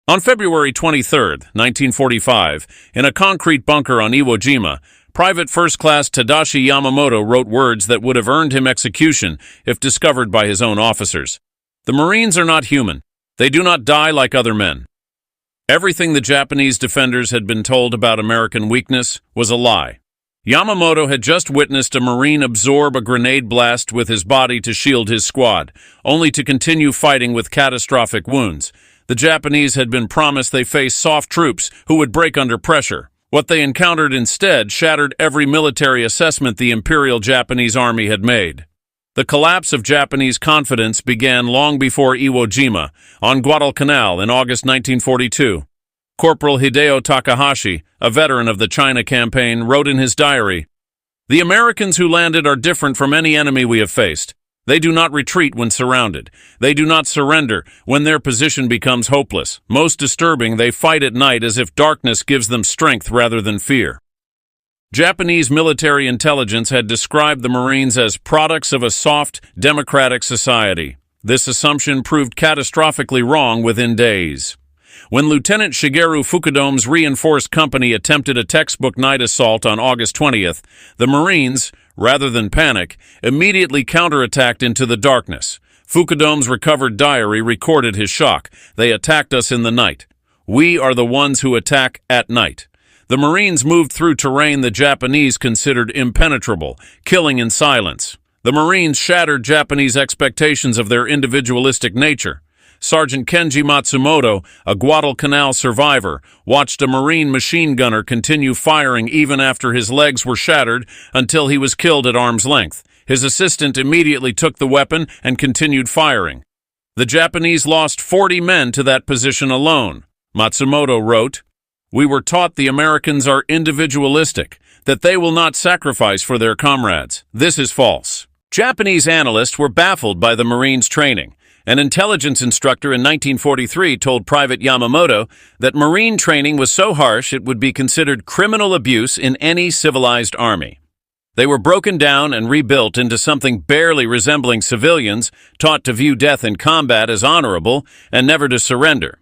On February 23, 1945, in a concrete bunker on Iwo Jima, Private First Class Tadashi Yamamoto wrote words that would have earned him execution if discovered by his own officers. "The Marines are not human. They do not die like other men." Everything the Japanese defenders had been told about American weakness was a lie. Yamamoto had just witnessed a Marine absorb a grenade blast with his body to shield his squad, only to continue fighting with catastrophic wounds. The Japanese had been promised they faced soft troops who would break under pressure. What they encountered instead shattered every military assessment the Imperial Japanese Army had made. The collapse of Japanese confidence began long before Iwo Jima, on Guadalcanal in August 1942. Corporal Hideo Takahashi, a veteran of the China campaign, wrote in his diary, "The Americans who landed are different from any enemy we have faced. They do not retreat when surrounded. They do not surrender when their position becomes hopeless. Most disturbing, they fight at night as if darkness gives them strength rather than fear." Japanese military intelligence had described the Marines as products of a soft, democratic society. This assumption proved catastrophically wrong within days. When Lieutenant Shigeru Fukudome's reinforced company attempted a textbook night assault on August 20th, the Marines, rather than panic, immediately counterattacked into the darkness. Fukudome's recovered diary recorded his shock. "They attacked us in the night. We are the ones who attack at night." The Marines moved through terrain the Japanese considered impenetrable, killing in silence. The Marines shattered Japanese expectations of their individualistic nature. Sergeant Kenji Matsumoto, a Guadalcanal survivor, watched a Marine machine gunner continue firing even after his legs were shattered until he was killed at arm's length. His assistant immediately took the weapon and continued firing. "The Japanese lost 40 men to that position alone," Matsumoto wrote. "We were taught the Americans are individualistic, that they will not sacrifice for their comrades. This is false." Japanese analysts were baffled by the Marines' training. An intelligence instructor in 1943 told Private Yamamoto that Marine training was so harsh it would be considered criminal abuse in any civilized army. They were broken down and rebuilt into something barely resembling civilians, taught to view death in combat as honorable and never to surrender.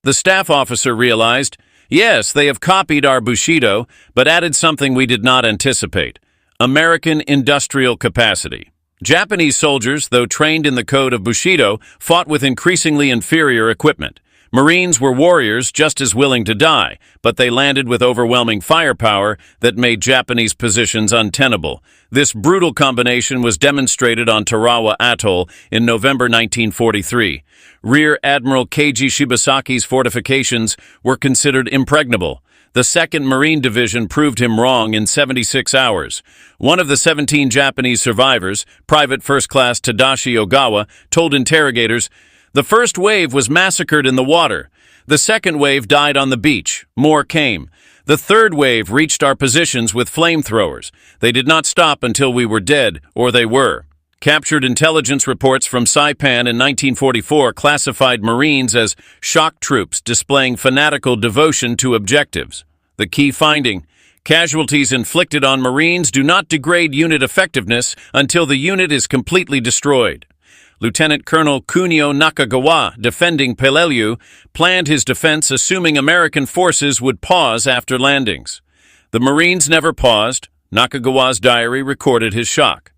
The staff officer realized, "Yes, they have copied our Bushido, but added something we did not anticipate: American industrial capacity." Japanese soldiers, though trained in the code of Bushido, fought with increasingly inferior equipment. Marines were warriors just as willing to die, but they landed with overwhelming firepower that made Japanese positions untenable. This brutal combination was demonstrated on Tarawa Atoll in November 1943. Rear Admiral Keiji Shibasaki's fortifications were considered impregnable. The 2nd Marine Division proved him wrong in 76 hours. One of the 17 Japanese survivors, Private First Class Tadashi Ogawa, told interrogators, "The first wave was massacred in the water. The second wave died on the beach. More came. The third wave reached our positions with flamethrowers. They did not stop until we were dead, or they were." Captured intelligence reports from Saipan in 1944 classified Marines as shock troops displaying fanatical devotion to objectives. The key finding: casualties inflicted on Marines do not degrade unit effectiveness until the unit is completely destroyed. Lieutenant Colonel Kunio Nakagawa, defending Peleliu, planned his defense assuming American forces would pause after landings. The Marines never paused. Nakagawa's diary recorded his shock.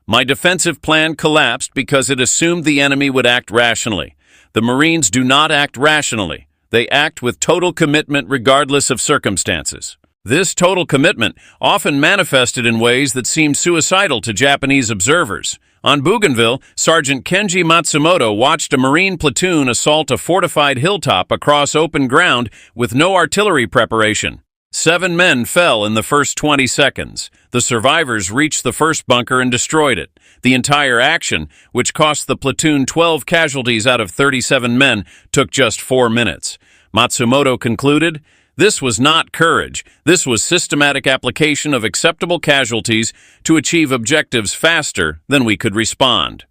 "My defensive plan collapsed because it assumed the enemy would act rationally. The Marines do not act rationally. They act with total commitment regardless of circumstances." This total commitment often manifested in ways that seemed suicidal to Japanese observers. On Bougainville, Sergeant Kenji Matsumoto watched a Marine platoon assault a fortified hilltop across open ground with no artillery preparation. 7 men fell in the first 20 seconds. The survivors reached the first bunker and destroyed it. The entire action, which cost the platoon 12 casualties out of 37 men, took just 4 minutes. Matsumoto concluded, "This was not courage. This was systematic application of acceptable casualties to achieve objectives faster than we could respond."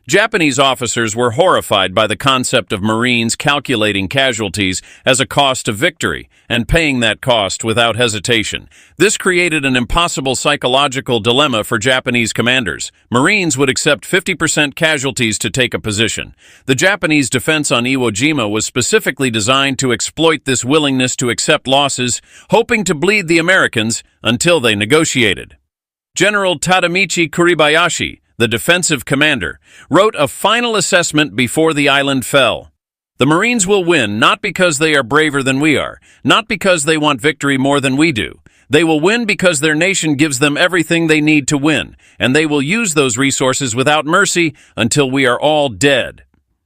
Japanese officers were horrified by the concept of Marines calculating casualties as a cost of victory and paying that cost without hesitation. This created an impossible psychological dilemma for Japanese commanders. Marines would accept 50% casualties to take a position. The Japanese defense on Iwo Jima was specifically designed to exploit this willingness to accept losses, hoping to bleed the Americans until they negotiated. General Tadamichi Kuribayashi, the defensive commander, wrote a final assessment before the island fell. The Marines will win not because they are braver than we are, not because they want victory more than we do. They will win because their nation gives them everything they need to win, and they will use those resources without mercy until we are all dead.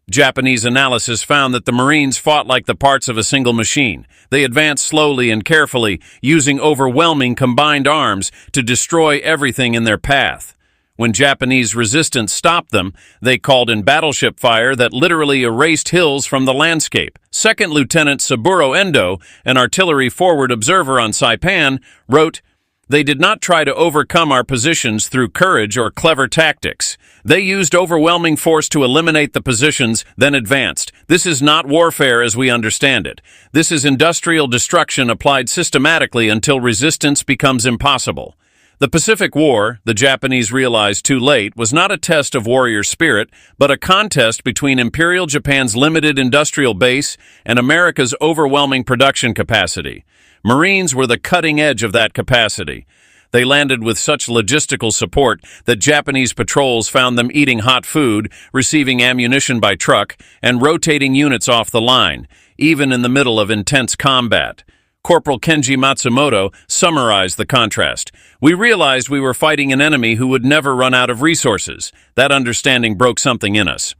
Japanese analysis found that the Marines fought like the parts of a single machine. They advanced slowly and carefully, using overwhelming combined arms to destroy everything in their path. When Japanese resistance stopped them, they called in battleship fire that literally erased hills from the landscape. Second Lieutenant Saburo Endo, an artillery forward observer on Saipan, wrote, "They did not try to overcome our positions through courage or clever tactics. They used overwhelming force to eliminate the positions, then advanced. This is not warfare as we understand it. This is industrial destruction applied systematically until resistance becomes impossible." The Pacific War, the Japanese realized too late, was not a test of warrior spirit, but a contest between Imperial Japan's limited industrial base and America's overwhelming production capacity. Marines were the cutting edge of that capacity. They landed with such logistical support that Japanese patrols found them eating hot food, receiving ammunition by truck, and rotating units off the line, even in the middle of intense combat. Corporal Kenji Matsumoto summarized the contrast. "We realized we were fighting an enemy who would never run out of resources. That understanding broke something in us."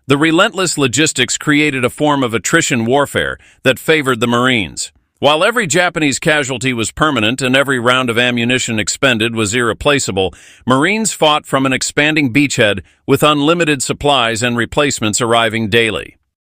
The relentless logistics created a form of attrition warfare that favored the Marines. While every Japanese casualty was permanent and every round of ammunition expended was irreplaceable, Marines fought from an expanding beachhead with unlimited supplies and replacements arriving daily.